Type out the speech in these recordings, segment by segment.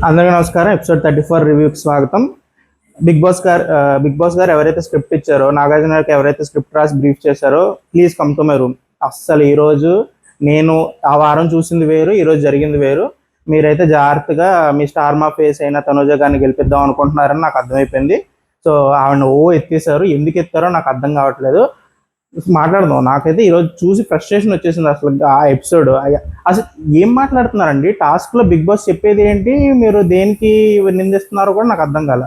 అందరికీ నమస్కారం. ఎపిసోడ్ 34 రివ్యూకి స్వాగతం. బిగ్ బాస్ గారు ఎవరైతే స్క్రిప్ట్ ఇచ్చారో, నాగార్జున గారికి ఎవరైతే స్క్రిప్ట్ రాసి బ్రీఫ్ చేశారో, please come to my room. అస్సలు ఈరోజు నేను ఆ వారం చూసింది వేరు, ఈరోజు జరిగింది వేరు. మీరైతే జాగ్రత్తగా మీ స్టార్ మా ఫేస్ అయిన తనుజ గారిని గెలిపిద్దాం అనుకుంటున్నారని నాకు అర్థమైపోయింది. సో ఆవిడ ఎత్తేసారు. ఎందుకు ఎత్తారో నాకు అర్థం కావట్లేదు. మాట్లాడదాం. నాకైతే ఈరోజు చూసి ఫ్రస్ట్రేషన్ వచ్చేసింది. అసలు ఆ ఎపిసోడ్ అసలు ఏం మాట్లాడుతున్నారండి? టాస్క్ లో బిగ్ బాస్ చెప్పేది ఏంటి, మీరు దేనికి నిందిస్తున్నారో కూడా నాకు అర్థం కాల.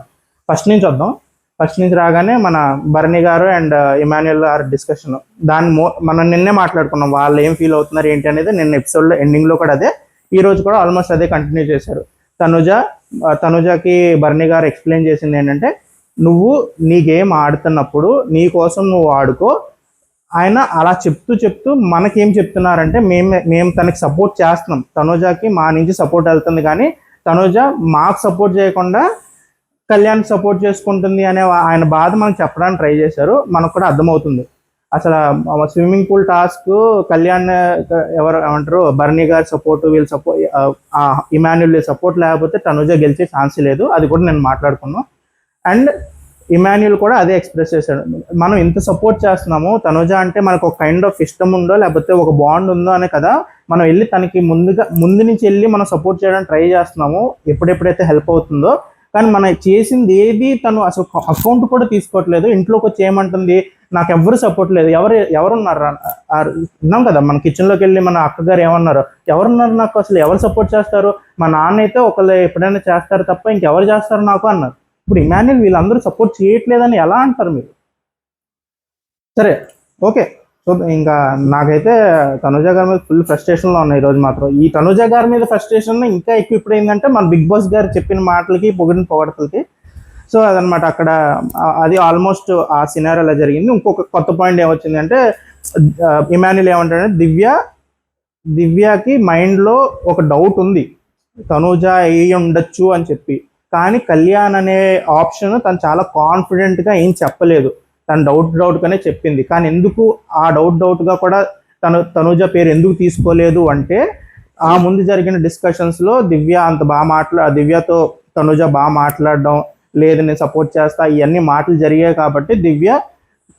ఫస్ట్ నుంచి వద్దాం. ఫస్ట్ నుంచి రాగానే మన భరణి గారు అండ్ ఇమాన్యుయల్ గారు డిస్కషన్, మనం నిన్నే మాట్లాడుకున్నాం. వాళ్ళు ఏం ఫీల్ అవుతున్నారు ఏంటి అనేది నిన్న ఎపిసోడ్లో ఎండింగ్లో కూడా అదే, ఈ రోజు కూడా ఆల్మోస్ట్ అదే కంటిన్యూ చేశారు. తనుజకి భరణి గారు ఎక్స్ప్లెయిన్ చేసింది ఏంటంటే, నువ్వు నీ గేమ్ ఆడుతున్నప్పుడు నీ కోసం నువ్వు ఆడుకో. ఆయన అలా చెప్తూ మనకేం చెప్తున్నారంటే, మేము తనకి సపోర్ట్ చేస్తున్నాం, తనుజకి మా నుంచి సపోర్ట్ వెళ్తుంది, కానీ తనుజ మాకు సపోర్ట్ చేయకుండా కళ్యాణ్ సపోర్ట్ చేసుకుంటుంది అనే ఆయన బాధ మనకు చెప్పడానికి ట్రై చేశారు. మనకు కూడా అర్థమవుతుంది. అసలు స్విమ్మింగ్ పూల్ టాస్క్ కళ్యాణ్ ఎవరు ఏమంటారు, భరణి గారి సపోర్ట్, వీళ్ళ సపోర్ట్, ఇమాన్యుల్ సపోర్ట్ లేకపోతే తనుజ గెలిచే ఛాన్స్ లేదు. అది కూడా నేను మాట్లాడుకున్నాను. అండ్ ఇమాన్యుల్ కూడా అదే ఎక్స్ప్రెస్ చేశాడు. మనం ఇంత సపోర్ట్ చేస్తున్నాము, తనుజ అంటే మనకు ఒక కైండ్ ఆఫ్ ఇష్టం ఉందో లేకపోతే ఒక బాండ్ ఉందో అనే కదా మనం వెళ్ళి తనకి ముందు నుంచి వెళ్ళి మనం సపోర్ట్ చేయడానికి ట్రై చేస్తున్నాము, ఎప్పుడెప్పుడైతే హెల్ప్ అవుతుందో. కానీ మనం చేసింది ఏది తను అసలు అకౌంట్ కూడా తీసుకోవట్లేదు. ఇంట్లోకి వచ్చి ఏమంటుంది, నాకు ఎవరు సపోర్ట్ లేదు, ఎవరున్నారు విన్నాం కదా, మన కిచెన్లోకి వెళ్ళి మన అక్కగారు ఏమన్నారు, ఎవరున్నారు నాకు, అసలు ఎవరు సపోర్ట్ చేస్తారు, మా నాన్న అయితే ఒకళ్ళు ఎప్పుడైనా చేస్తారు తప్ప ఇంకెవరు చేస్తారు నాకు అన్నారు. ఇప్పుడు ఇమాన్యుల్ వీళ్ళందరూ సపోర్ట్ చేయట్లేదని ఎలా అంటారు మీరు? సరే, ఓకే. సో ఇంకా నాకైతే తనుజ గారి మీద ఫుల్ ఫ్రస్ట్రేషన్లో ఉన్నాయి ఈరోజు మాత్రం. ఈ తనుజ గారి మీద ఫ్రస్ట్రేషన్ ఇంకా ఎక్కువ ఇప్పుడు ఏంటంటే, మన బిగ్ బాస్ గారు చెప్పిన మాటలకి పొగిడిన పొగడతలకి. సో అదనమాట. అక్కడ అది ఆల్మోస్ట్ ఆ సినారీ అలా జరిగింది. ఇంకొక కొత్త పాయింట్ ఏమొచ్చింది అంటే, ఇమాన్యుల్ ఏమంటాడంటే, దివ్యకి మైండ్లో ఒక డౌట్ ఉంది, తనుజ అయ్యి ఉండొచ్చు అని చెప్పి. కానీ కళ్యాణ్ అనే ఆప్షన్ తను చాలా కాన్ఫిడెంట్గా ఏం చెప్పలేదు, తను డౌట్గానే చెప్పింది. కానీ ఎందుకు ఆ డౌట్గా కూడా తనుజ పేరు ఎందుకు తీసుకోలేదు అంటే, ఆ ముందు జరిగిన డిస్కషన్స్లో దివ్యతో తనుజ బాగా మాట్లాడడం, లేదు నేను సపోర్ట్ చేస్తా, ఇవన్నీ మాటలు జరిగాయి కాబట్టి దివ్య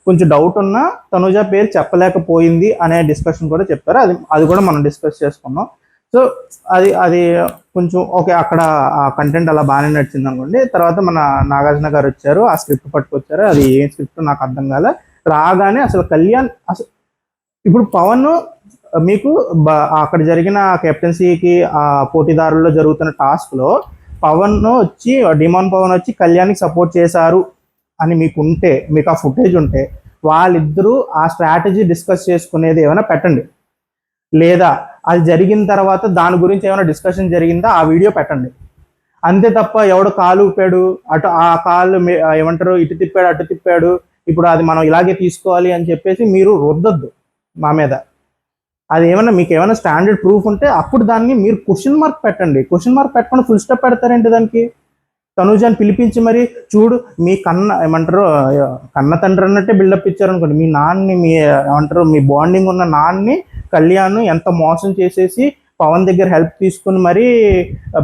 కొంచెం డౌట్ ఉన్నా తనుజ పేరు చెప్పలేకపోయింది అనే డిస్కషన్ కూడా చెప్పారు. అది కూడా మనం డిస్కస్ చేసుకున్నాం. సో అది కొంచెం ఓకే. అక్కడ ఆ కంటెంట్ అలా బాగానే నడిచింది అనుకోండి. తర్వాత మన నాగార్జున గారు వచ్చారు, ఆ స్క్రిప్ట్ పట్టుకొచ్చారు. అది ఏం స్క్రిప్ట్ నాకు అర్థం కాలే. రాగానే అసలు కళ్యాణ్ అసలు ఇప్పుడు పవన్ మీకు అక్కడ జరిగిన కెప్టెన్సీకి ఆ పోటీదారుల్లో జరుగుతున్న టాస్క్లో డిమాన్ పవన్ వచ్చి కళ్యాణ్కి సపోర్ట్ చేశారు అని మీకు ఆ ఫుటేజ్ ఉంటే, వాళ్ళిద్దరూ ఆ స్ట్రాటజీ డిస్కస్ చేసుకునేది ఏమైనా పెట్టండి. లేదా అది జరిగిన తర్వాత దాని గురించి ఏమైనా డిస్కషన్ జరిగిందా ఆ వీడియో పెట్టండి. అంతే తప్ప ఎవడు కాలు ఊపాడు, అటు ఆ కాళ్ళు ఏమంటారు, ఇటు తిప్పాడు అటు తిప్పాడు, ఇప్పుడు అది మనం ఇలాగే తీసుకోవాలి అని చెప్పేసి మీరు రుద్దొద్దు మా మీద. అది ఏమైనా మీకు ఏమైనా స్టాండర్డ్ ప్రూఫ్ ఉంటే అప్పుడు దాన్ని మీరు క్వశ్చన్ మార్క్ పెట్టండి. క్వశ్చన్ మార్క్ పెట్టకుండా ఫుల్ స్టాప్ పెడతారేంటి దానికి? తనుజాని పిలిపించి మరి చూడు, మీ కన్న తండ్రి అన్నట్టే బిల్డప్ ఇచ్చారు అనుకోండి. మీ నాన్నని, మీ బాండింగ్ ఉన్న నాన్నని కళ్యాణ్ ఎంత మోసం చేసేసి పవన్ దగ్గర హెల్ప్ తీసుకుని మరీ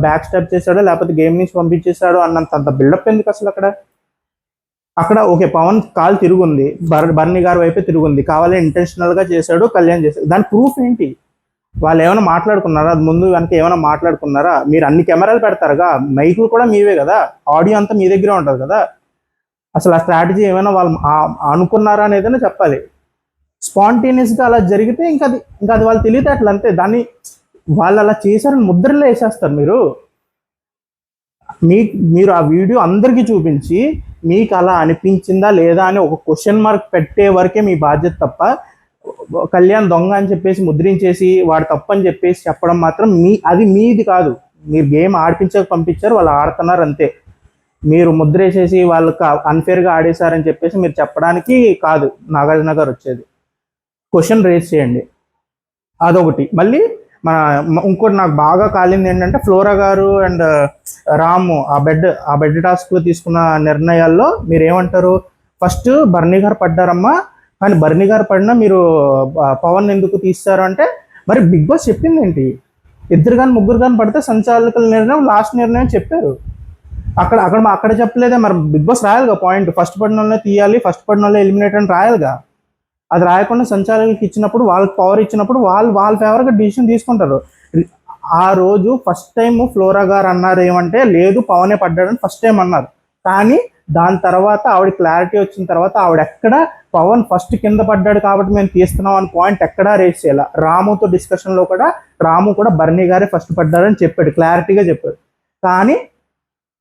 బ్యాక్ స్టెప్ చేశాడో లేకపోతే గేమ్ నుంచి పంపించేశాడో అన్నంత బిల్డప్ ఎందుకు అసలు? అక్కడ ఓకే, పవన్ కాలు తిరుగుంది, భరణి గారి వైపే తిరుగుంది, కావాలని ఇంటెన్షనల్గా చేశాడు, కళ్యాణ్ చేశాడు. దాని ప్రూఫ్ ఏంటి? వాళ్ళు ఏమైనా మాట్లాడుకున్నారా? అది ముందు వెనక ఏమైనా మాట్లాడుకున్నారా? మీరు అన్ని కెమెరాలు పెడతారుగా, మైకులు కూడా మీవే కదా, ఆడియో అంతా మీ దగ్గరే ఉంటుంది కదా. అసలు ఆ స్ట్రాటజీ ఏమైనా వాళ్ళు అనుకున్నారా అనేదైనా చెప్పాలి. స్పాంటేనియస్గా అలా జరిగితే ఇంకా అది వాళ్ళు తెలియటట్లు అంతే. దాన్ని వాళ్ళు అలా చేశారని ముద్రలో వేసేస్తారు. మీరు ఆ వీడియో అందరికీ చూపించి మీకు అలా అనిపించిందా లేదా అని ఒక క్వశ్చన్ మార్క్ పెట్టే వరకే మీ బాధ్యత తప్ప, కళ్యాణ్ దొంగ అని చెప్పేసి ముద్రించేసి వాడు తప్పని చెప్పేసి చెప్పడం మాత్రం అది మీది కాదు. మీరు గేమ్ ఆడిపించక పంపించారు, వాళ్ళు ఆడుతున్నారు అంతే. మీరు ముద్రేసేసి వాళ్ళకి అన్ఫేర్గా ఆడేశారని చెప్పేసి మీరు చెప్పడానికి కాదు నాగార్జున గారు వచ్చేది. క్వశ్చన్ రేజ్ చేయండి, అదొకటి. మళ్ళీ ఇంకోటి నాకు బాగా కాలింది ఏంటంటే, ఫ్లోరా గారు అండ్ రాము ఆ బెడ్ టాస్క్ తీసుకున్న నిర్ణయాల్లో మీరు ఏమంటారు? ఫస్ట్ భరణి గారు పడ్డారమ్మా, కానీ భరణి గారు పడినా మీరు పవన్ ఎందుకు తీస్తారు అంటే, మరి బిగ్ బాస్ చెప్పింది ఏంటి? ఇద్దరు కానీ ముగ్గురు కానీ పడితే సంచాలకుల నిర్ణయం లాస్ట్ నిర్ణయం చెప్పారు. అక్కడ చెప్పలేదే, మరి బిగ్ బాస్ రాయాలిగా పాయింట్, ఫస్ట్ పడిన వాళ్ళనే తీయాలి, ఫస్ట్ పడిన వాళ్ళే ఎలిమినేట్ అని రాయాలిగా. అది రాయకుండా సంచాలకులకి ఇచ్చినప్పుడు, వాళ్ళకి పవర్ ఇచ్చినప్పుడు వాళ్ళ ఫేవర్గా డిసిషన్ తీసుకుంటారు. ఆ రోజు ఫస్ట్ టైం ఫ్లోరా గారు అన్నారు ఏమంటే, లేదు పవనే పడ్డాడని ఫస్ట్ టైం అన్నారు. కానీ దాని తర్వాత ఆవిడ క్లారిటీ వచ్చిన తర్వాత ఆవిడ ఎక్కడ పవన్ ఫస్ట్ కింద పడ్డాడు కాబట్టి మేము తీస్తున్నాం అని పాయింట్ ఎక్కడా రేస్ చేయాల. రాముతో డిస్కషన్లో కూడా రాము కూడా బర్నీ గారే ఫస్ట్ పడ్డారని చెప్పాడు, క్లారిటీగా చెప్పాడు. కానీ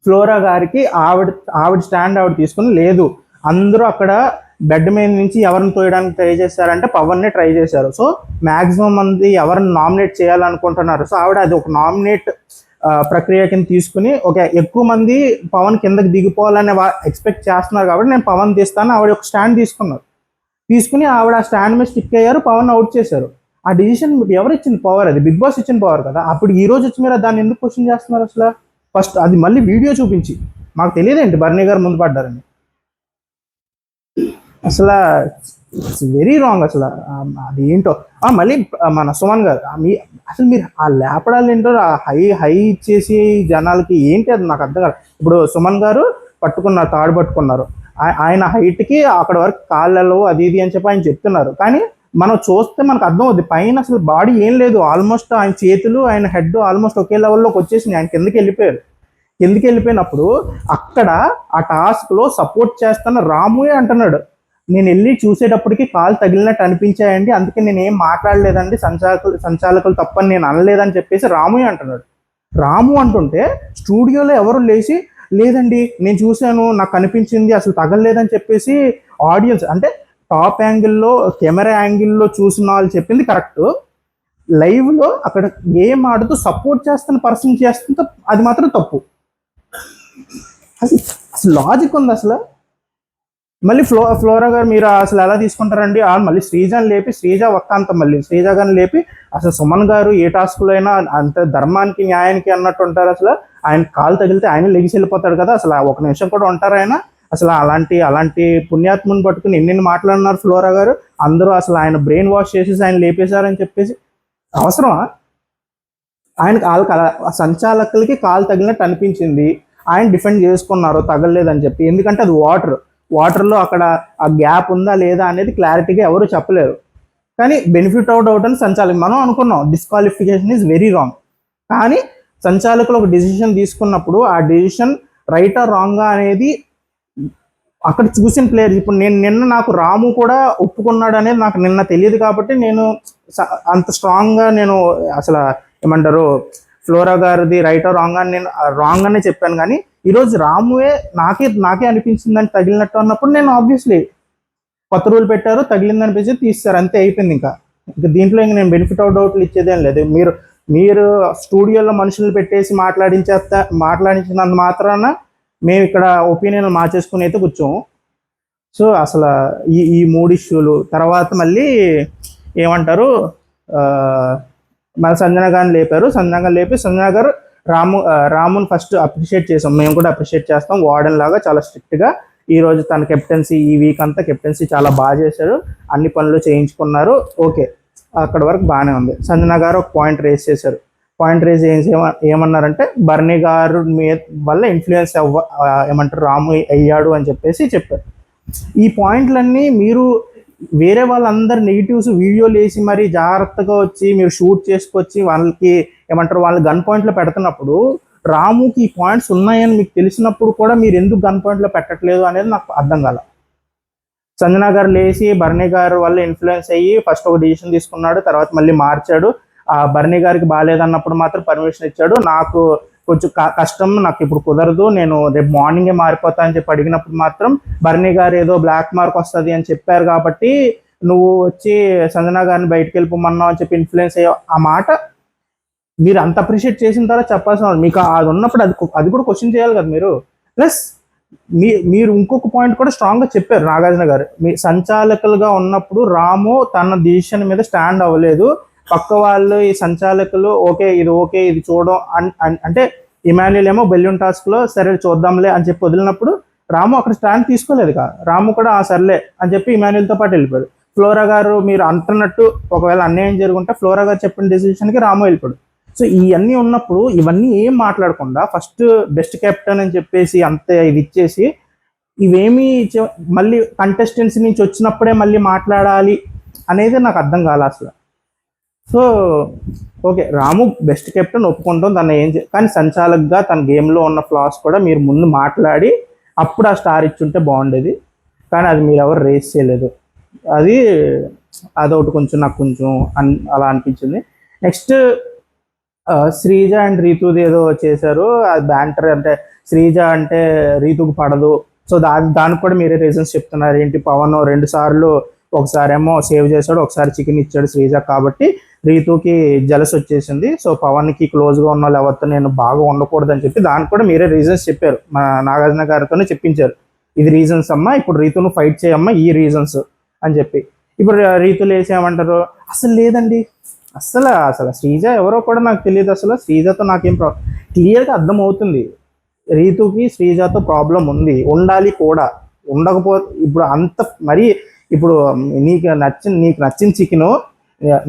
ఫ్లోరా గారికి ఆవిడ స్టాండ్ ఆవిడ తీసుకుని, లేదు అందరూ అక్కడ బెడ్ మీద నుంచి ఎవరిని తోయడానికి ట్రై చేశారంటే పవన్నే ట్రై చేశారు. సో మ్యాక్సిమం మంది ఎవరిని నామినేట్ చేయాలనుకుంటున్నారు. సో ఆవిడ అది ఒక నామినేట్ ప్రక్రియ కింద తీసుకుని, ఓకే ఎక్కువ మంది పవన్ కిందకి దిగిపోవాలని ఎక్స్పెక్ట్ చేస్తున్నారు కాబట్టి నేను పవన్ తీస్తాను ఆవిడ ఒక స్టాండ్ తీసుకుని ఆవిడ ఆ స్టాండ్ మీద స్టిక్ అయ్యారు, పవన్ అవుట్ చేశారు. ఆ డిసిషన్ ఎవరు ఇచ్చింది పవర్? అది బిగ్ బాస్ ఇచ్చిన పవర్ కదా. అప్పుడు ఈ రోజు వచ్చి మీరు దాన్ని ఎందుకు క్వశ్చన్ చేస్తున్నారు అసలు? ఫస్ట్ అది మళ్ళీ వీడియో చూపించి, మాకు తెలియదేంటి బర్నీ గారు ముందు పడ్డారని? అసలు ఇట్స్ వెరీ రాంగ్ అసలు. అది ఏంటో మళ్ళీ మన సుమన్ గారు అసలు మీరు ఆ లేపడాలు ఏంటో, ఆ హై ఇచ్చేసి జనాలకి ఏంటి అది నాకు అర్థం కాదు. ఇప్పుడు సుమన్ గారు పట్టుకున్నారు, తాడు పట్టుకున్నారు, ఆయన హైట్కి అక్కడ వరకు కాళ్ళలో అది ఇది అని చెప్పి ఆయన చెప్తున్నారు. కానీ మనం చూస్తే మనకు అర్థం అవుద్ది పైన అసలు బాడీ ఏం లేదు. ఆల్మోస్ట్ ఆయన చేతులు ఆయన హెడ్ ఆల్మోస్ట్ ఒకే లెవెల్లోకి వచ్చేసింది. ఆయన కిందకి వెళ్ళిపోయినప్పుడు అక్కడ ఆ టాస్క్లో సపోర్ట్ చేస్తున్న రాముయే అంటున్నాడు, నేను వెళ్ళి చూసేటప్పటికి కాలు తగిలినట్టు అనిపించాయండి, అందుకే నేను ఏం మాట్లాడలేదండి, సంచాలకులు తప్పని నేను అనలేదని చెప్పేసి రాము అంటున్నాడు. రాము అంటుంటే స్టూడియోలో ఎవరు లేచి, లేదండి నేను చూశాను నాకు కనిపించింది అసలు తగలలేదని చెప్పేసి ఆడియన్స్ అంటే టాప్ యాంగిల్లో కెమెరా యాంగిల్లో చూసిన వాళ్ళు చెప్పింది కరెక్ట్. లైవ్లో అక్కడ గేమ్ ఆడుతూ సపోర్ట్ చేస్తున్న పర్సన్ చేస్తుంటే అది మాత్రం తప్పు. అసలు లాజిక్ ఉంది అసలు. మళ్ళీ ఫ్లోరా గారు మీరు అసలు ఎలా తీసుకుంటారండి? మళ్ళీ శ్రీజాని లేపి, శ్రీజ ఒక్కంత మళ్ళీ శ్రీజ గారిని లేపి, అసలు సుమన్ గారు ఏ టాస్క్లో అయినా అంత ధర్మానికి న్యాయానికి అన్నట్టు ఉంటారు. అసలు ఆయన కాలు తగిలితే ఆయన లెగిసి వెళ్ళిపోతాడు కదా, అసలు ఒక నిమిషం కూడా ఉంటారు ఆయన? అసలు అలాంటి పుణ్యాత్ముని పట్టుకుని ఎన్ని మాట్లాడినారు ఫ్లోరా గారు. అందరూ అసలు ఆయన బ్రెయిన్ వాష్ చేసేసి ఆయన లేపేశారని చెప్పేసి అవసరమా? ఆయనకి సంచాలకులకి కాలు తగిలినట్టు అనిపించింది, ఆయన డిఫెండ్ చేసుకున్నారు తగలలేదని చెప్పి. ఎందుకంటే అది వాటర్లో అక్కడ ఆ గ్యాప్ ఉందా లేదా అనేది క్లారిటీగా ఎవరు చెప్పలేరు. కానీ బెనిఫిట్ అవుట్ అని సంచాలకులు మనం అనుకున్నాం, డిస్క్వాలిఫికేషన్ ఈజ్ వెరీ రాంగ్. కానీ సంచాలకులు ఒక డిసిషన్ తీసుకున్నప్పుడు ఆ డిసిషన్ రైటా రాంగా అనేది అక్కడ చూసిన ప్లేయర్. ఇప్పుడు నిన్న నాకు రాము కూడా ఒప్పుకున్నాడు అనేది నాకు నిన్న తెలియదు కాబట్టి నేను అంత స్ట్రాంగ్గా నేను అసలు ఏమంటారు ఫ్లోరా గారిది రైటా రాంగ్ అని నేను రాంగ్ అనే చెప్పాను. కానీ ఈరోజు రామువే నాకే అనిపించిందని తగిలినట్టు అన్నప్పుడు నేను ఆబ్వియస్లీ కొత్త రూల్ పెట్టారు, తగిలిందనిపించి తీస్తారు, అంతే అయిపోయింది. ఇంకా దీంట్లో నేను బెనిఫిట్ అవుట్లు ఇచ్చేదేం లేదు. మీరు స్టూడియోలో మనుషులు పెట్టేసి మాట్లాడించినంత మాత్రాన మేము ఇక్కడ ఒపీనియన్ మార్చేసుకుని అయితే కూర్చోము. సో అసలు ఈ 3 ఇష్యూలు తర్వాత మళ్ళీ ఏమంటారు, మన సంజన గారిని లేపారు. సంజన గారు రాముని ఫస్ట్ అప్రిషియేట్ చేసాం, మేము కూడా అప్రిషియేట్ చేస్తాం. వార్డెన్ లాగా చాలా స్ట్రిక్ట్గా ఈరోజు తన కెప్టెన్సీ ఈ వీక్ అంతా కెప్టెన్సీ చాలా బాగా చేశారు, అన్ని పనులు చేయించుకున్నారు, ఓకే అక్కడ వరకు బాగానే ఉంది. సంజన గారు ఒక పాయింట్ రేస్ చేశారు. పాయింట్ రేస్ ఏమన్నారంటే బర్నీ గారు వల్ల ఇన్ఫ్లుయెన్స్ ఏమంటారు రాము అయ్యాడు అని చెప్పేసి చెప్పారు. ఈ పాయింట్లన్నీ మీరు వేరే వాళ్ళందరు నెగిటివ్స్ వీడియోలు వేసి మరి జాగ్రత్తగా వచ్చి మీరు షూట్ చేసుకొచ్చి వాళ్ళకి ఏమంటారు వాళ్ళ గన్ పాయింట్లో పెడుతున్నప్పుడు రాముకి ఈ పాయింట్స్ ఉన్నాయని మీకు తెలిసినప్పుడు కూడా మీరు ఎందుకు గన్ పాయింట్లో పెట్టట్లేదు అనేది నాకు అర్థం కాల. సంజన గారు లేచి బర్నీ గారు వల్ల ఇన్ఫ్లుయెన్స్ అయ్యి ఫస్ట్ ఒక డిసిషన్ తీసుకున్నాడు, తర్వాత మళ్ళీ మార్చాడు. ఆ బర్నీ గారికి బాగాలేదన్నప్పుడు మాత్రం పర్మిషన్ ఇచ్చాడు. నాకు కొంచెం కష్టం, నాకు ఇప్పుడు కుదరదు, నేను రేపు మార్నింగే మారిపోతా అని చెప్పి అడిగినప్పుడు మాత్రం బర్నీ గారు ఏదో బ్లాక్ మార్క్ వస్తుంది అని చెప్పారు కాబట్టి నువ్వు వచ్చి సంజన గారిని బయటకు వెళ్ళిపోమన్నావు అని చెప్పి ఇన్ఫ్లుయెన్స్ అయ్యా. ఆ మాట మీరు అంత అప్రిషియేట్ చేసిన తర్వాత చెప్పాల్సిన మీకు అది ఉన్నప్పుడు అది కూడా క్వశ్చన్ చేయాలి కదా మీరు. ప్లస్ మీరు ఇంకొక పాయింట్ కూడా స్ట్రాంగ్గా చెప్పారు నాగార్జున గారు, మీ సంచాలకులుగా ఉన్నప్పుడు రాము తన డిసిషన్ మీద స్టాండ్ అవ్వలేదు, పక్క వాళ్ళు ఈ సంచాలకులు ఓకే ఇది చూడడం అంటే ఇమాన్యుల్ ఏమో బెల్యూన్ టాస్క్లో సరే చూద్దాంలే అని చెప్పి వదిలినప్పుడు రాము అక్కడ స్టాండ్ తీసుకోలేదు కదా, రాము కూడా సర్లే అని చెప్పి ఇమాన్యుల్తో పాటు వెళ్ళిపోయాడు. ఫ్లోరా గారు మీరు అంటున్నట్టు ఒకవేళ అన్యాయం జరుగుంటే ఫ్లోరా గారు చెప్పిన డెసిషన్కి రాము వెళ్ళిపోయాడు. సో ఇవన్నీ ఉన్నప్పుడు ఇవన్నీ ఏం మాట్లాడకుండా ఫస్ట్ బెస్ట్ కెప్టెన్ అని చెప్పేసి అంత ఇది ఇచ్చేసి ఇవేమీ మళ్ళీ కంటెస్టెంట్స్ నుంచి వచ్చినప్పుడే మళ్ళీ మాట్లాడాలి అనేది నాకు అర్థం కాలే అసలు. సో ఓకే, రాము బెస్ట్ కెప్టెన్ ఒప్పుకుంటాం, తను కానీ సంచాలకుగా తన గేమ్లో ఉన్న ఫ్లాస్ కూడా మీరు ముందు మాట్లాడి అప్పుడు ఆ స్టార్ ఇచ్చుంటే బాగుండేది. కానీ అది మీరు ఎవరు రేస్ చేయలేదు. అదొకటి కొంచెం నాకు కొంచెం అలా అనిపించింది. నెక్స్ట్ శ్రీజ అండ్ రీతుది ఏదో చేశారు, అది బ్యాంటర్. అంటే శ్రీజ అంటే రీతుకు పడదు, సో దానికి కూడా మీరే రీజన్స్ చెప్తున్నారు. ఏంటి, పవన్ 2 సార్లు, ఒకసారేమో సేవ్ చేశాడు, ఒకసారి చికెన్ ఇచ్చాడు శ్రీజ, కాబట్టి రీతుకి జలస్ వచ్చేసింది. సో పవన్కి క్లోజ్గా ఉన్న వాళ్ళు ఎవరితో నేను బాగా ఉండకూడదు అని చెప్పి దానికి కూడా మీరే రీజన్స్ చెప్పారు. మా నాగార్జున గారితోనే చెప్పించారు, ఇది రీజన్స్ అమ్మా, ఇప్పుడు రీతును ఫైట్ చేయమ్మా, ఈ రీజన్స్ అని చెప్పి. ఇప్పుడు రీతులు వేసేయమంటారు, అసలు లేదండి, అసలు అసలు శ్రీజ ఎవరో కూడా నాకు తెలియదు. అసలు శ్రీజతో నాకేం క్లియర్గా అర్థమవుతుంది, రీతుకి శ్రీజతో ప్రాబ్లం ఉంది, ఉండాలి కూడా. ఉండకపోతే ఇప్పుడు అంత మరి ఇప్పుడు నీకు నచ్చిన చికెను,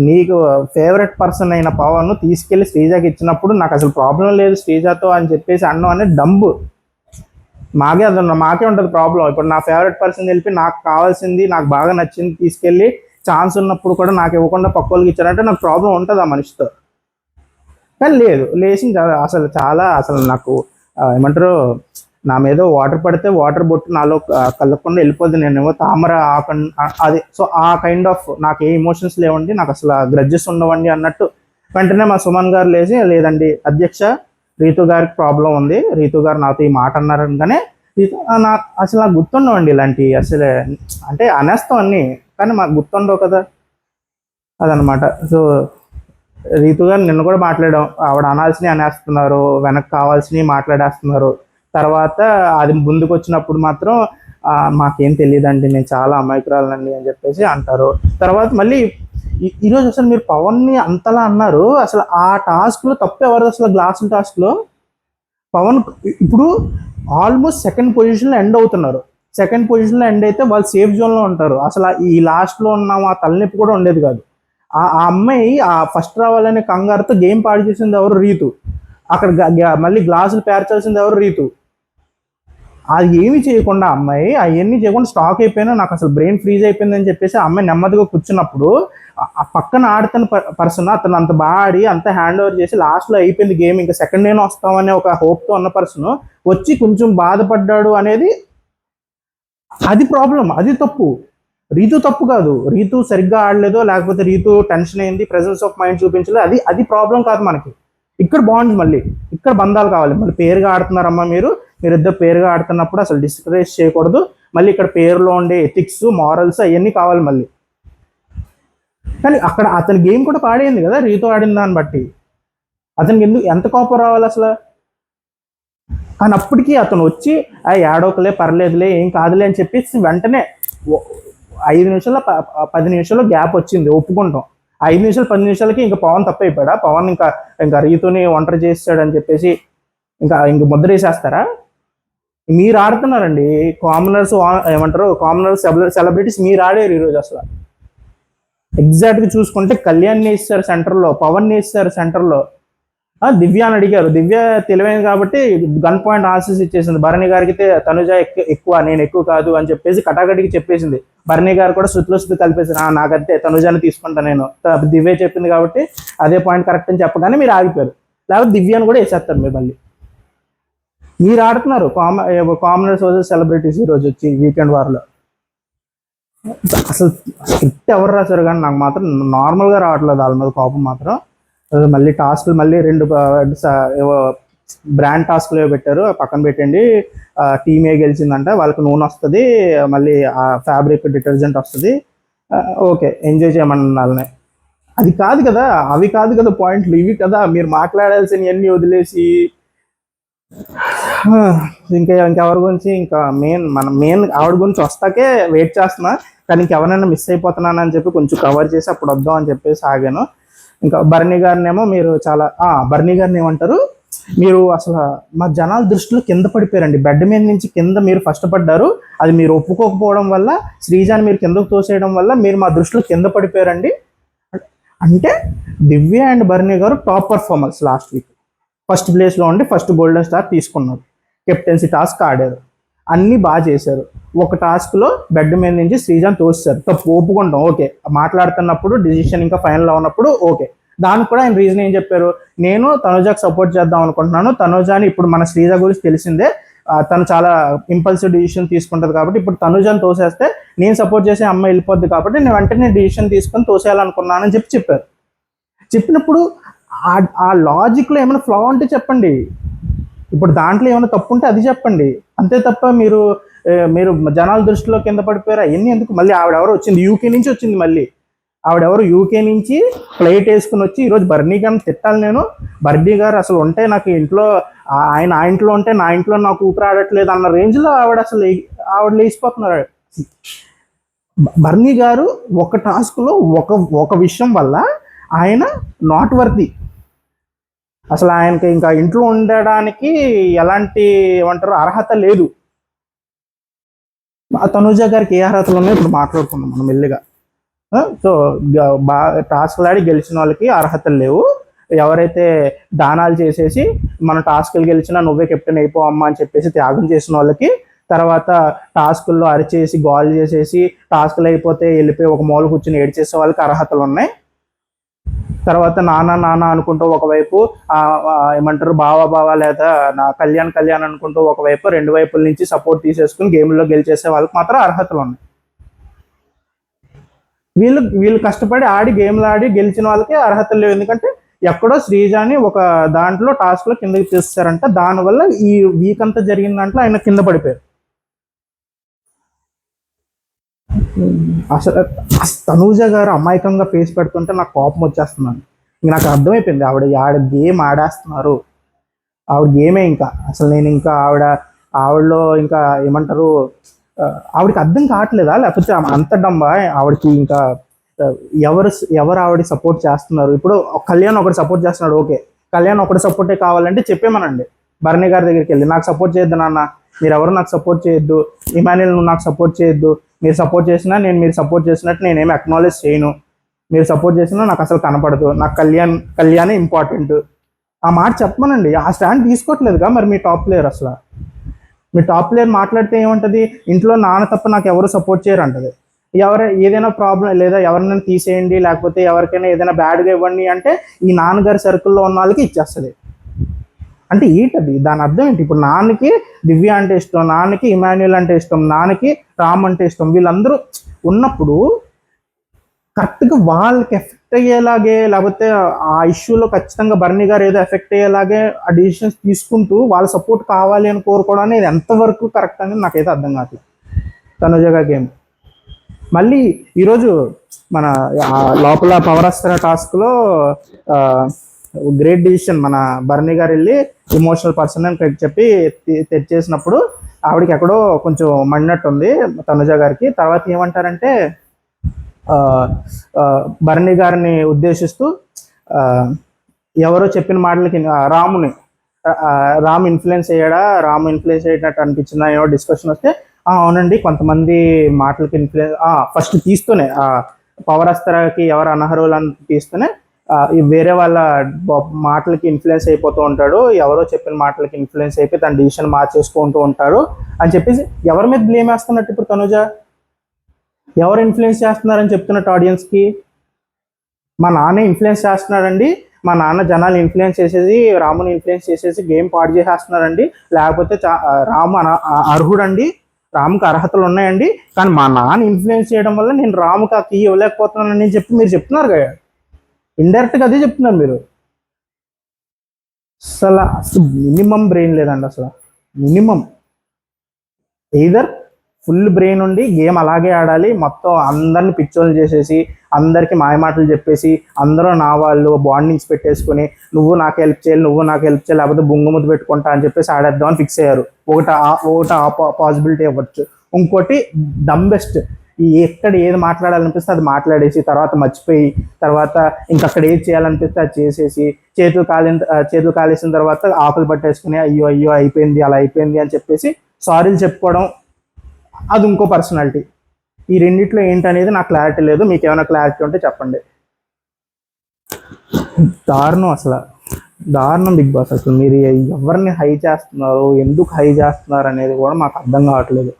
నీకు ఫేవరెట్ పర్సన్ అయిన పవన్ తీసుకెళ్ళి శ్రీజకి ఇచ్చినప్పుడు నాకు అసలు ప్రాబ్లం లేదు శ్రీజతో అని చెప్పేసి అన్నం అనేది డంబు. మాకే ఉంటుంది ప్రాబ్లం. ఇప్పుడు నా ఫేవరెట్ పర్సన్ తెలిపి నాకు కావాల్సింది, నాకు బాగా నచ్చింది తీసుకెళ్ళి ఛాన్స్ ఉన్నప్పుడు కూడా నాకు ఇవ్వకుండా పక్క వాళ్ళకి ఇచ్చారంటే నాకు ప్రాబ్లం ఉంటుంది ఆ మనిషితో. కానీ లేదు, లేచి అసలు నాకు ఏమంటారు, నా మీద వాటర్ పడితే వాటర్ బొట్టు నాలో కలగకుండా వెళ్ళిపోద్ది, నేనేమో తామర అది. సో ఆ కైండ్ ఆఫ్ నాకు ఏ ఎమోషన్స్ లేవండి, నాకు అసలు గ్రడ్జెస్ ఉండవండి అన్నట్టు వెంటనే మా సుమన్ గారు లేచి, లేదండి అధ్యక్ష, రీతు గారికి ప్రాబ్లం ఉంది, రీతు గారు నాతో ఈ మాట అన్నారనగానే అసలు నాకు గుర్తుండవండి ఇలాంటివి. అసలే అంటే అనేస్తాం అన్నీ, కానీ మాకు గుర్తుండవు కదా, అదనమాట. సో రీతు గారు నిన్న కూడా మాట్లాడాం, ఆవిడ అనాల్సినవి అనేస్తున్నారు, వెనక్కి కావాల్సినవి మాట్లాడేస్తున్నారు. తర్వాత అది ముందుకు వచ్చినప్పుడు మాత్రం మాకేం తెలియదండి, నేను చాలా అమాయకురాలండి అని చెప్పేసి అంటారు. తర్వాత మళ్ళీ ఈరోజు అసలు మీరు పవన్ని అంతలా అన్నారు, అసలు ఆ టాస్క్లో తప్పు ఎవరిది అసలు? గ్లాసుల టాస్క్లో పవన్ ఇప్పుడు ఆల్మోస్ట్ సెకండ్ పొజిషన్లో ఎండ్ అవుతున్నారు. సెకండ్ పొజిషన్లో ఎండ్ అయితే వాళ్ళు సేఫ్ జోన్లో ఉంటారు. అసలు ఈ లాస్ట్లో ఉన్న ఆ తలనొప్పి కూడా ఉండేది కాదు. ఆ అమ్మాయి ఆ ఫస్ట్ రావాలనే కంగారుతో గేమ్ పాడు చేసింది ఎవరు? రీతు. అక్కడ మళ్ళీ గ్లాసులు పేర్చాల్సింది ఎవరు? రీతు. అది ఏమి చేయకుండా అమ్మాయి అవన్నీ చేయకుండా స్టాక్ అయిపోయినా నాకు అసలు బ్రెయిన్ ఫ్రీజ్ అయిపోయిందని చెప్పేసి ఆ అమ్మాయి నెమ్మదిగా కూర్చున్నప్పుడు ఆ పక్కన ఆడుతున్న పర్సన్ అతను అంత బాగా ఆడి అంత హ్యాండ్ ఓవర్ చేసి లాస్ట్లో అయిపోయింది గేమ్, ఇంకా సెకండ్ డేనో వస్తామనే ఒక హోప్తో ఉన్న పర్సన్ వచ్చి కొంచెం బాధపడ్డాడు అనేది అది ప్రాబ్లం, అది తప్పు. రీతు తప్పు కాదు, రీతు సరిగ్గా ఆడలేదో లేకపోతే రీతు టెన్షన్ అయింది, ప్రెజెన్స్ ఆఫ్ మైండ్ చూపించలేదు, అది ప్రాబ్లం కాదు మనకి. ఇక్కడ బాగుంది, మళ్ళీ ఇక్కడ బంధాలు కావాలి. మళ్ళీ పేరుగా ఆడుతున్నారమ్మా, మీరిద్దరు పేరుగా ఆడుతున్నప్పుడు అసలు డిస్కరేజ్ చేయకూడదు. మళ్ళీ ఇక్కడ పేరులో ఉండే ఎథిక్స్, మారల్స్ అవన్నీ కావాలి మళ్ళీ. కానీ అక్కడ అతని గేమ్ కూడా పాడైంది కదా రీతు ఆడిన దాన్ని బట్టి. అతనికి ఎంత కోపం రావాలి అసలు? కానీ అప్పటికీ అతను వచ్చి ఏడోకలే, పర్లేదులే, ఏం కాదులే అని చెప్పేసి వెంటనే 5 నిమిషాల్లో 10 నిమిషాల్లో గ్యాప్ వచ్చింది, ఒప్పుకుంటాం. 5 నిమిషాలు 10 నిమిషాలకి ఇంకా పవన్ తప్పైపోయాడా? పవన్ ఇంకా రీతుని ఒంటరి చేస్తాడని చెప్పేసి ఇంక ముద్ర వేసేస్తారా? మీరు ఆడుతున్నారండి, కామనర్స్ ఏమంటారు, కామనర్స్ సెలబ్రిటీస్ మీరు ఆడారు ఈరోజు. అసలు ఎగ్జాక్ట్గా చూసుకుంటే కళ్యాణ్ వేస్తారు సెంటర్లో, పవన్ వేస్తారు సెంటర్లో, దివ్య అని అడిగారు. దివ్య తెలివైంది కాబట్టి గన్ పాయింట్ ఆన్సర్స్ ఇచ్చేసింది. భరణి గారికి తనుజ ఎక్కువ, నేను ఎక్కువ కాదు అని చెప్పేసి కటాకటికి చెప్పేసింది. భరణి గారు కూడా శృతి కలిపేసింది, నాకంతే, తనుజాని తీసుకుంటా నేను, దివ్య చెప్పింది కాబట్టి అదే పాయింట్ కరెక్ట్ అని చెప్పగానే మీరు ఆగిపోయారు. లేకపోతే దివ్యాన్ని కూడా వేసేస్తారు మీరు. మళ్ళీ మీరు ఆడుతున్నారు కామనర్స్ వర్సెస్ సెలబ్రిటీస్ ఈరోజు వచ్చి వీకెండ్ వార్లో. అసలు స్క్రిప్ట్ ఎవరు రాశారు కానీ నాకు మాత్రం నార్మల్గా రావట్లేదు వాళ్ళ మీద కోపం మాత్రం. మళ్ళీ టాస్క్లు మళ్ళీ 2 బ్రాండ్ టాస్క్లు పెట్టారు, పక్కన పెట్టండి. టీమే గెలిచిందంట, వాళ్ళకి నూనె వస్తుంది, మళ్ళీ ఫ్యాబ్రిక్ డిటర్జెంట్ వస్తుంది, ఓకే ఎంజాయ్ చేయమని వాళ్ళని. అది కాదు కదా, అవి కాదు కదా పాయింట్లు, ఇవి కదా మీరు మాట్లాడాల్సినవన్నీ వదిలేసి ఇంకెవరి గురించి మెయిన్ ఆవిడ గురించి వస్తాకే వెయిట్ చేస్తున్నా. కానీ ఇంకెవరైనా మిస్ అయిపోతున్నాను అని చెప్పి కొంచెం కవర్ చేసి అప్పుడు వద్దాం అని చెప్పేసి ఆగాను. ఇంకా భరణి గారినేమో మీరు చాలా భరణి గారిని ఏమంటారు, మీరు అసలు మా జనాల దృష్టిలో కింద పడిపోయారండి, బెడ్ మీద నుంచి కింద మీరు ఫస్ట్ పడ్డారు, అది మీరు ఒప్పుకోకపోవడం వల్ల, శ్రీజాని మీరు కిందకు తోసేయడం వల్ల మీరు మా దృష్టిలో కింద పడిపోయారండి. అంటే దివ్య అండ్ బర్నీ గారు top performers last week. First ప్లేస్లో ఉండి ఫస్ట్ గోల్డెన్ స్టార్ తీసుకున్నారు. కెప్టెన్సీ టాస్క్ ఆడారు, అన్నీ బాగా చేశారు. ఒక టాస్క్లో బెడ్ మీద నుంచి శ్రీజాన్ తోస్తారు, తప్పు ఒప్పుకుంటాం, ఓకే. మాట్లాడుతున్నప్పుడు డిసిషన్ ఇంకా ఫైనల్లో ఉన్నప్పుడు ఓకే. దానికి కూడా ఆయన రీజన్ ఏం చెప్పారు, నేను తనుజాకి సపోర్ట్ చేద్దాం అనుకుంటున్నాను, తనుజాని ఇప్పుడు మన శ్రీజ గురించి తెలిసిందే, తను చాలా ఇంపల్సివ్ డిసిషన్ తీసుకుంటుంది కాబట్టి ఇప్పుడు తనుజాని తోసేస్తే నేను సపోర్ట్ చేసే అమ్మాయి వెళ్ళిపోద్ది కాబట్టి నేను వెంటనే డిసిషన్ తీసుకొని తోసేయాలనుకున్నానని చెప్పారు. చెప్పినప్పుడు ఆ లాజిక్లో ఏమైనా ఫ్లా ఉంటే చెప్పండి. ఇప్పుడు దాంట్లో ఏమైనా తప్పు ఉంటే అది చెప్పండి, అంతే తప్ప మీరు మీరు జనాల దృష్టిలో కింద పడిపోయారు అవన్నీ ఎందుకు. మళ్ళీ ఆవిడెవరో వచ్చింది, యూకే నుంచి వచ్చింది, మళ్ళీ ఆవిడెవరు యూకే నుంచి ఫ్లైట్ వేసుకుని వచ్చి ఈరోజు బర్నీ గారిని తిట్టాలి నేను. బర్నీ గారు అసలు ఉంటే నాకు ఇంట్లో, ఆయన ఆ ఇంట్లో ఉంటే నా ఇంట్లో నాకు ఊపిరి ఆడట్లేదు అన్న రేంజ్లో ఆవిడ లేచిపోతున్నారు. బర్నీ గారు ఒక టాస్క్లో ఒక విషయం వల్ల ఆయన నాట్ వర్తీ. అసలు ఆయనకి ఇంకా ఇంట్లో ఉండడానికి ఎలాంటి ఏమంటారు అర్హత లేదు. తనూజ గారికి ఏ అర్హతలు ఉన్నాయో ఇప్పుడు మాట్లాడుకుందాం మనం మెల్లిగా. సో బాగా టాస్క్లు ఆడి గెలిచిన వాళ్ళకి అర్హతలు లేవు. ఎవరైతే దానాలు చేసేసి మన టాస్క్లు గెలిచినా నువ్వే కెప్టెన్ అయిపో అమ్మా అని చెప్పేసి త్యాగం చేసిన వాళ్ళకి, తర్వాత టాస్కుల్లో అరిచేసి గోల్ చేసేసి టాస్క్లు అయిపోతే వెళ్ళిపోయి ఒక మూల కూర్చొని ఏడ్చేసే వాళ్ళకి అర్హతలు ఉన్నాయి. తర్వాత నాన్న నాన్న అనుకుంటూ ఒకవైపు ఏమంటారు బావా లేదా నా కళ్యాణ్ అనుకుంటూ ఒకవైపు రెండు వైపుల నుంచి సపోర్ట్ తీసేసుకుని గేమ్లో గెలిచేసే వాళ్ళకి మాత్రం అర్హతలు ఉన్నాయి. వీళ్ళు కష్టపడి ఆడి గేమ్లు ఆడి గెలిచిన వాళ్ళకి అర్హతలు లేవు. ఎందుకంటే ఎక్కడో శ్రీజాని ఒక దాంట్లో టాస్క్లో కిందకి తీస్తారంట, దానివల్ల ఈ వీక్ అంతా జరిగిన దాంట్లో ఆయన కింద పడిపోయారు. అసలు తనూజ గారు అమాయకంగా ఫేస్ పెడుతుంటే నాకు కోపం వచ్చేస్తున్నాను. ఇంక నాకు అర్థమైపోయింది ఆవిడ గేమ్ ఆడేస్తున్నారు, ఆవిడ గేమే. ఇంకా అసలు నేను ఇంకా ఆవిడలో ఇంకా ఏమంటారు, ఆవిడకి అర్థం కావట్లేదా లేకపోతే అంత డమ్మా ఆవిడకి? ఇంకా ఎవరు ఆవిడ సపోర్ట్ చేస్తున్నారు? ఇప్పుడు కళ్యాణ్ ఒకటి సపోర్ట్ చేస్తున్నాడు, ఓకే. కళ్యాణ్ ఒకటి సపోర్టే కావాలంటే చెప్పేమనండి భరణి గారి దగ్గరికి వెళ్ళి, నాకు సపోర్ట్ చేయొద్దు నాన్న, మీరు ఎవరు నాకు సపోర్ట్ చేయొద్దు, ఇమాన్యుల్ నువ్వు నాకు సపోర్ట్ చేయొద్దు, మీరు సపోర్ట్ చేసినా మీరు సపోర్ట్ చేసినట్టు నేనేమి అక్నాలెడ్జ్ చేయను, మీరు సపోర్ట్ చేసినా నాకు అసలు కనపడదు, నాకు కళ్యాణే ఇంపార్టెంట్. ఆ మాట చెప్పమనండి. ఆ స్టాండ్ తీసుకోవట్లేదుగా మరి మీ టాప్ ప్లేయర్. అసలు మీ టాప్ ప్లేయర్ మాట్లాడితే ఏమంటుంది, ఇంట్లో నాన్న తప్ప నాకు ఎవరు సపోర్ట్ చేయరు అంటది. ఏదైనా ప్రాబ్లం లేదా ఎవరినైనా తీసేయండి లేకపోతే ఎవరికైనా ఏదైనా బ్యాడ్గా ఇవ్వండి అంటే ఈ నాన్నగారి సర్కిల్లో ఉన్న వాళ్ళకి ఇచ్చేస్తుంది. అంటే ఏంటది, దాని అర్థం ఏంటి? ఇప్పుడు నాన్నకి దివ్య అంటే ఇష్టం, నాన్నకి ఇమాన్యుల్ అంటే ఇష్టం, నాన్నకి రామ్ అంటే ఇష్టం, వీళ్ళందరూ ఉన్నప్పుడు కరెక్ట్గా వాళ్ళకి ఎఫెక్ట్ అయ్యేలాగే లేకపోతే ఆ ఇష్యూలో ఖచ్చితంగా బర్నీ గారు ఏదో ఎఫెక్ట్ అయ్యేలాగే ఆ డిసిషన్స్ తీసుకుంటూ వాళ్ళ సపోర్ట్ కావాలి అని కోరుకోవడం ఇది ఎంతవరకు కరెక్ట్ అనేది నాకైతే అర్థం కావట్లేదు తనుజ గారి గేమ్. మళ్ళీ ఈరోజు మన లోపల పవరాస్త్ర టాస్క్లో గ్రేట్ డిసిషన్ మన బర్నీ గారు వెళ్ళి ఎమోషనల్ పర్సన్ అని చెప్పి తెచ్చేసినప్పుడు ఆవిడకి ఎక్కడో కొంచెం మండినట్టుంది తనుజ గారికి. తర్వాత ఏమంటారంటే బర్నీ గారిని ఉద్దేశిస్తూ ఎవరో చెప్పిన మాటలకి రామ్ ఇన్ఫ్లుయెన్స్ అయ్యేటట్టు అనిపించిందా ఏమో డిస్కషన్ వస్తే, అవునండి కొంతమంది మాటలకి ఫస్ట్ తీస్తూనే పవరాస్త్రకి ఎవరు అనర్హులు అని తీస్తూనే వేరే వాళ్ళ మాటలకి ఇన్ఫ్లుయెన్స్ అయిపోతూ ఉంటాడు, ఎవరో చెప్పిన మాటలకి ఇన్ఫ్లుయెన్స్ అయిపోయి తన డిసిషన్ మార్చేసుకుంటూ ఉంటాడు అని చెప్పేసి ఎవరి మీద బ్లేమ్ వేస్తున్నట్టు ఇప్పుడు తనుజ? ఎవరు ఇన్ఫ్లుయెన్స్ చేస్తున్నారని చెప్తున్నట్టు ఆడియన్స్కి? మా నాన్న ఇన్ఫ్లుయెన్స్ చేస్తున్నాడండి, మా నాన్న జనాలు ఇన్ఫ్లుయెన్స్ చేసేసి రాముని ఇన్ఫ్లుయెన్స్ చేసేసి గేమ్ పాడు చేసేస్తున్నాడండి, లేకపోతే రాము అర్హుడండి, రాముకి అర్హతలు ఉన్నాయండి, కానీ మా నాన్న ఇన్ఫ్లుయెన్స్ చేయడం వల్ల నేను రాముకి ఆ కీ ఇవ్వలేకపోతున్నానని చెప్పి మీరు చెప్తున్నారు కదా, ఇండైరెక్ట్గా అదే చెప్తున్నారు మీరు. అసలు మినిమం బ్రెయిన్ లేదండి, అసలు మినిమం. ఎయిదర్ ఫుల్ బ్రెయిన్ ఉండి గేమ్ అలాగే ఆడాలి, మొత్తం అందరిని పిచ్చోళ్ళు చేసేసి అందరికి మాయమాటలు చెప్పేసి అందరూ నా వాళ్ళు బాండింగ్స్ పెట్టేసుకుని నువ్వు నాకు హెల్ప్ చేయాలి లేకపోతే బొంగుముద్దు పెట్టుకుంటా అని చెప్పేసి ఆడేద్దామని ఫిక్స్ అయ్యారు. ఒకటి పాసిబిలిటీ అవ్వచ్చు. ఇంకోటి బెస్ట్, ఎక్కడ ఏది మాట్లాడాలనిపిస్తే అది మాట్లాడేసి తర్వాత మర్చిపోయి తర్వాత ఇంకక్కడ ఏది చేయాలనిపిస్తే అది చేసేసి చేతులు కాలేసిన తర్వాత ఆకులు పట్టేసుకుని అయ్యో అయిపోయింది అలా అయిపోయింది అని చెప్పేసి సారీలు చెప్పుకోవడం, అది ఇంకో పర్సనాలిటీ. ఈ రెండిట్లో ఏంటనేది నాకు క్లారిటీ లేదు, మీకు ఏమైనా క్లారిటీ ఉంటే చెప్పండి. దారుణం అసలు, దారుణం బిగ్ బాస్. అసలు మీరు ఎవరిని హై చేస్తున్నారు, ఎందుకు హై చేస్తున్నారు అనేది కూడా మాకు అర్థం కావట్లేదు.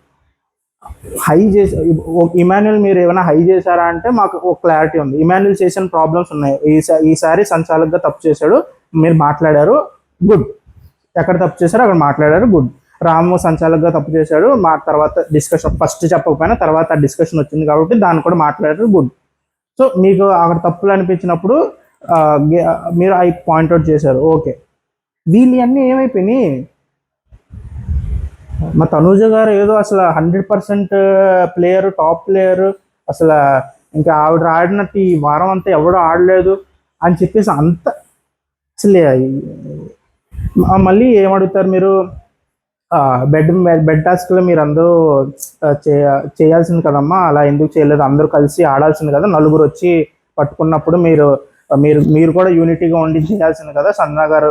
హై చేసి ఇమాన్యుల్ మీరు ఏమైనా హై చేశారా అంటే మాకు ఒక క్లారిటీ ఉంది. ఇమాన్యుల్ చేసిన ప్రాబ్లమ్స్ ఉన్నాయి. ఈసారి సంచాలకుగా తప్పు చేశాడు, మీరు మాట్లాడారు, గుడ్. ఎక్కడ తప్పు చేశారో అక్కడ మాట్లాడారు, గుడ్. రాము సంచాలకుగా తప్పు చేశాడు, మా తర్వాత డిస్కషన్ ఫస్ట్ చెప్పకపోయినా తర్వాత డిస్కషన్ వచ్చింది కాబట్టి దాన్ని కూడా మాట్లాడారు, గుడ్. సో మీకు అక్కడ తప్పులు అనిపించినప్పుడు మీరు అవి పాయింట్అవుట్ చేశారు, ఓకే. వీళ్ళు అన్నీ ఏమైపోయినాయి? మా తనూజ గారు ఏదో అసలు 100% ప్లేయర్, టాప్ ప్లేయర్, అసలు ఇంకా ఆవిడ ఆడినట్టు ఈ వారం అంతా ఎవడో ఆడలేదు అని చెప్పేసి అంత అసలు మళ్ళీ ఏమడుగుతారు మీరు? బెడ్ టాస్క్లో మీరు అందరూ చేయాల్సింది కదమ్మా, అలా ఎందుకు చేయలేదు? అందరూ కలిసి ఆడాల్సింది కదా, నలుగురు వచ్చి పట్టుకున్నప్పుడు మీరు మీరు మీరు కూడా యూనిటీగా ఉండి చేయాల్సింది కదా, సంజన గారు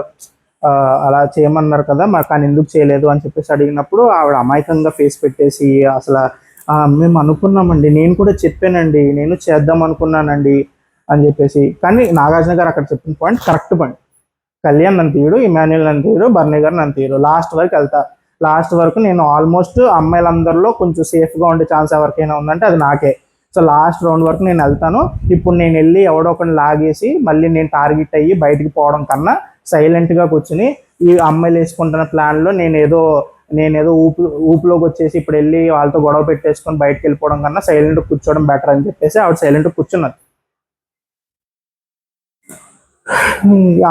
అలా చేయమన్నారు కదా, మరి కానీ ఎందుకు చేయలేదు అని చెప్పేసి అడిగినప్పుడు ఆవిడ అమాయకంగా ఫేస్ పెట్టేసి అసలు మేము అనుకున్నామండి, నేను కూడా చెప్పానండి, నేను చేద్దాం అనుకున్నానండి అని చెప్పేసి. కానీ నాగార్జున గారు అక్కడ చెప్పిన పాయింట్ కరెక్ట్ పాయింట్. కళ్యాణ్ నన్ను తీయడు, ఇమాన్యుల్ నన్ను తీయడు, బర్నీ గారు నన్ను తీయడు, లాస్ట్ వరకు వెళ్తా. లాస్ట్ వరకు నేను ఆల్మోస్ట్ అమ్మాయిలందరిలో కొంచెం సేఫ్గా ఉండే ఛాన్స్ ఎవరికైనా ఉందంటే అది నాకే. సో లాస్ట్ రౌండ్ వరకు నేను వెళ్తాను. ఇప్పుడు నేను వెళ్ళి ఎవడో ఒకరిని లాగేసి మళ్ళీ నేను టార్గెట్ అయ్యి బయటికి పోవడం కన్నా సైలెంట్గా కూర్చుని ఈ అమ్మాయిలు వేసుకుంటున్న ప్లాన్లో నేనేదో ఊపులోకి వచ్చేసి ఇప్పుడు వెళ్ళి వాళ్ళతో గొడవ పెట్టేసుకొని బయటకు వెళ్ళిపోవడం కన్నా సైలెంట్గా కూర్చోవడం బెటర్ అని చెప్పేసి ఆవిడ సైలెంట్గా కూర్చున్నది.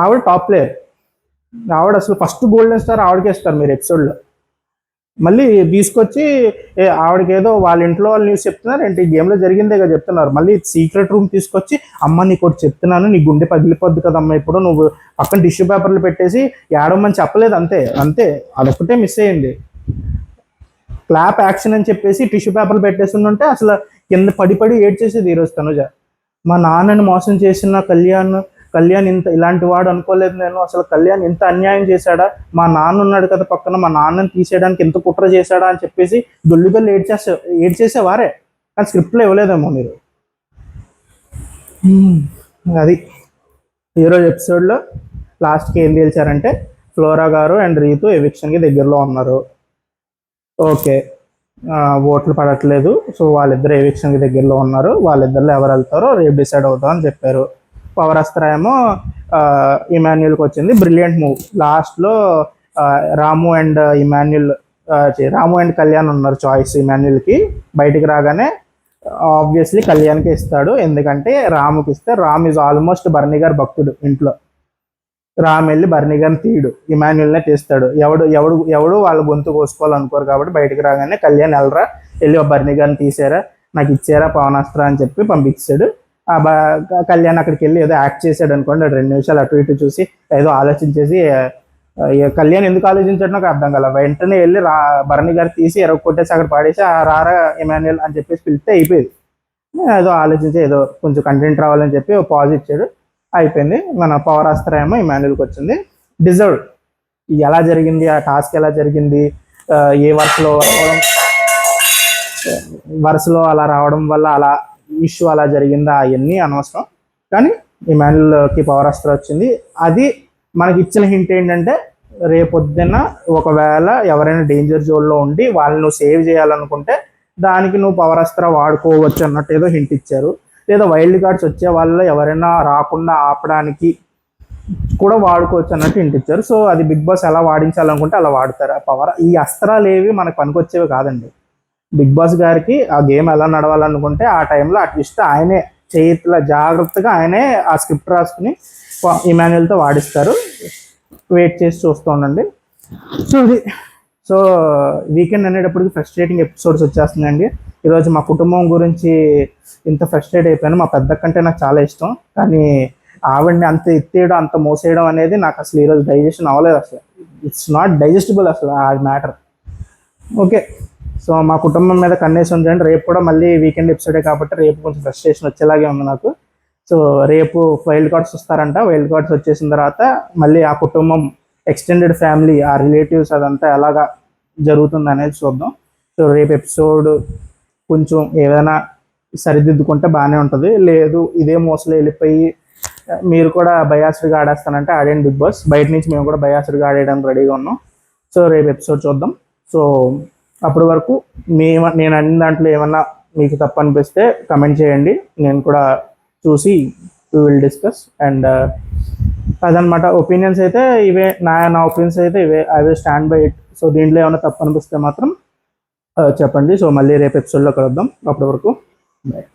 ఆవిడ టాప్ ప్లేయర్, ఆవిడ అసలు ఫస్ట్ గోల్డెన్ స్టార్ ఆవిడకే ఇస్తారు మీరు ఎపిసోడ్లో. మళ్ళీ తీసుకొచ్చి ఆవిడకి ఏదో వాళ్ళ ఇంట్లో వాళ్ళు న్యూస్ చెప్తున్నారు ఏంటి, గేమ్లో జరిగిందేగా చెప్తున్నారు. మళ్ళీ సీక్రెట్ రూమ్ తీసుకొచ్చి అమ్మ నీకు ఒకటి చెప్తున్నాను, నీ గుండె పగిలిపోద్ది కదమ్మా, ఇప్పుడు నువ్వు పక్కన టిష్యూ పేపర్లు పెట్టేసి ఏడవమని చెప్పలేదు, అంతే అంతే, అదొక్కటే మిస్ అయ్యింది. క్లాప్ యాక్షన్ అని చెప్పేసి టిష్యూ పేపర్లు పెట్టేస్తుంటే అసలు కింద పడి ఏడ్చేసేది ఈరోజు తనుజ. మా నాన్నని మోసం చేసిన కళ్యాణ్ ఇంత ఇలాంటి వాడు అనుకోలేదు నేను, అసలు కళ్యాణ్ ఇంత అన్యాయం చేశాడా, మా నాన్న ఉన్నాడు కదా పక్కన, మా నాన్నని తీసేయడానికి ఎంత కుట్ర చేశాడా అని చెప్పేసి దొల్లిదొల్లి ఏడ్చేసేవారే. కానీ స్క్రిప్ట్లో ఇవ్వలేదేమో మీరు. అది ఈరోజు ఎపిసోడ్లో లాస్ట్కి ఏం తేల్చారంటే ఫ్లోరా గారు అండ్ రీతు ఎవిక్షన్కి దగ్గరలో ఉన్నారు, ఓకే. ఓట్లు పడట్లేదు, సో వాళ్ళిద్దరు ఎవిక్షన్కి దగ్గరలో ఉన్నారు, వాళ్ళిద్దరిలో ఎవరు వెళ్తారో రేపు డిసైడ్ అవుతామని చెప్పారు. పవర్ అస్త్ర ఏమో ఇమాన్యుల్కి వచ్చింది, బ్రిలియంట్ మూవ్. లాస్ట్లో రాము అండ్ కళ్యాణ్ ఉన్నారు చాయిస్ ఇమాన్యుల్కి. బయటికి రాగానే ఆబ్వియస్లీ కళ్యాణ్కి ఇస్తాడు, ఎందుకంటే రాముకి ఇస్తే రామ్ ఈజ్ ఆల్మోస్ట్ బర్నీ గారు భక్తుడు ఇంట్లో. రామ్ వెళ్ళి బర్నీ గారిని తీయడు, ఇమాన్యుల్నే తీస్తాడు. ఎవడు వాళ్ళ గొంతు కోసుకోవాలనుకోరు కాబట్టి బయటికి రాగానే కళ్యాణ్ వెళ్ళి బర్నీ గారిని తీసారా, నాకు ఇచ్చారా పవనాస్త్ర అని చెప్పి పంపించాడు. కళ్యాణ్ అక్కడికి వెళ్ళి ఏదో యాక్ట్ చేశాడు అనుకోండి, 2 నిమిషాలు అటు ఇటు చూసి ఏదో ఆలోచించేసి, కళ్యాణ్ ఎందుకు ఆలోచించాడు నాకు అర్థం కాల, వెంటనే వెళ్ళి భరణి గారు తీసి కొట్టేసి అక్కడ పాడేసి రారా ఎమాన్యుల్ అని చెప్పేసి పిలిస్తే అయిపోయింది. ఏదో ఆలోచించి ఏదో కొంచెం కంటెంట్ రావాలని చెప్పి పాజ్ ఇచ్చాడు, అయిపోయింది. మన పవర్ అస్త్ర ఏమో ఇమాన్యుల్కి వచ్చింది, డిజర్వ్. ఎలా జరిగింది ఆ టాస్క్, ఎలా జరిగింది, ఏ వరుసలో అలా రావడం వల్ల అలా ఇష్యూ అలా జరిగిందా, అవన్నీ అనవసరం. కానీ ఇమాన్యుల్కి పవర్ అస్త్ర వచ్చింది. అది మనకి ఇచ్చిన హింట్ ఏంటంటే రేపొద్దున ఒకవేళ ఎవరైనా డేంజర్ జోన్లో ఉండి వాళ్ళని నువ్వు సేవ్ చేయాలనుకుంటే దానికి నువ్వు పవర్ అస్త్ర వాడుకోవచ్చు అన్నట్టు ఏదో హింట్ ఇచ్చారు. లేదా వైల్డ్ కార్డ్స్ వచ్చే వాళ్ళు ఎవరైనా రాకుండా ఆపడానికి కూడా వాడుకోవచ్చు అన్నట్టు హింట్ ఇచ్చారు. సో అది బిగ్ బాస్ ఎలా వాడించాలనుకుంటే అలా వాడతారు ఆ పవర్. ఈ అస్త్రాలు ఏవి మనకు పనికొచ్చేవి కాదండి. బిగ్ బాస్ గారికి ఆ గేమ్ ఎలా నడవాలనుకుంటే ఆ టైంలో ఆ ట్విస్ట్ ఆయనే చేతిలో జాగ్రత్తగా ఆయనే ఆ స్క్రిప్ట్ రాసుకుని ఇమాన్యుల్తో వాడిస్తారు. వెయిట్ చేసి చూస్తూ ఉండండి. సో వీకెండ్ అనేటప్పటికి ఫ్రస్ట్రేటింగ్ ఎపిసోడ్స్ వచ్చేస్తున్నాయండి. ఈరోజు మా కుటుంబం గురించి ఇంత ఫ్రస్ట్రేట్ అయిపోయాను. మా పెద్ద కంటే నాకు చాలా ఇష్టం, కానీ ఆవిడ్ని అంత ఎత్తేయడం అంత మోసేయడం అనేది నాకు అసలు ఈరోజు డైజెషన్ అవ్వలేదు. అసలు ఇట్స్ నాట్ డైజెస్టిబుల్ అసలు ఆ మ్యాటర్. ఓకే, సో మా కుటుంబం మీద కన్నేసి ఉందండి. రేపు కూడా మళ్ళీ వీకెండ్ ఎపిసోడే కాబట్టి రేపు కొంచెం ఫ్రస్ట్రేషన్ వచ్చేలాగే ఉంది నాకు. సో రేపు వైల్డ్ కార్డ్స్ వస్తారంట. వైల్డ్ కార్డ్స్ వచ్చేసిన తర్వాత మళ్ళీ ఆ కుటుంబం, ఎక్స్టెండెడ్ ఫ్యామిలీ, ఆ రిలేటివ్స్ అదంతా ఎలాగా జరుగుతుంది అనేది చూద్దాం. సో రేపు ఎపిసోడ్ కొంచెం ఏదైనా సరిదిద్దుకుంటే బాగానే ఉంటుంది. లేదు ఇదే మోసలో వెళ్ళిపోయి మీరు కూడా బయాస్డ్గా ఆడేస్తానంటే ఆడండి బిగ్ బాస్. బయట నుంచి మేము కూడా బయాస్డ్గా ఆడేయడానికి రెడీగా ఉన్నాం. సో రేపు ఎపిసోడ్ చూద్దాం. సో అప్పటి వరకు నేను అన్ని దాంట్లో ఏమన్నా మీకు తప్పు అనిపిస్తే కమెంట్ చేయండి, నేను కూడా చూసి వి విల్ డిస్కస్. అండ్ అదనమాట ఒపీనియన్స్ అయితే ఇవే, నా ఒపీనియన్స్ అయితే ఇవే. I will stand by it. So దీంట్లో ఏమైనా తప్పు అనిపిస్తే మాత్రం చెప్పండి. సో మళ్ళీ రేపు ఎపిసోడ్లో కలుద్దాం. అప్పటి వరకు బాయ్.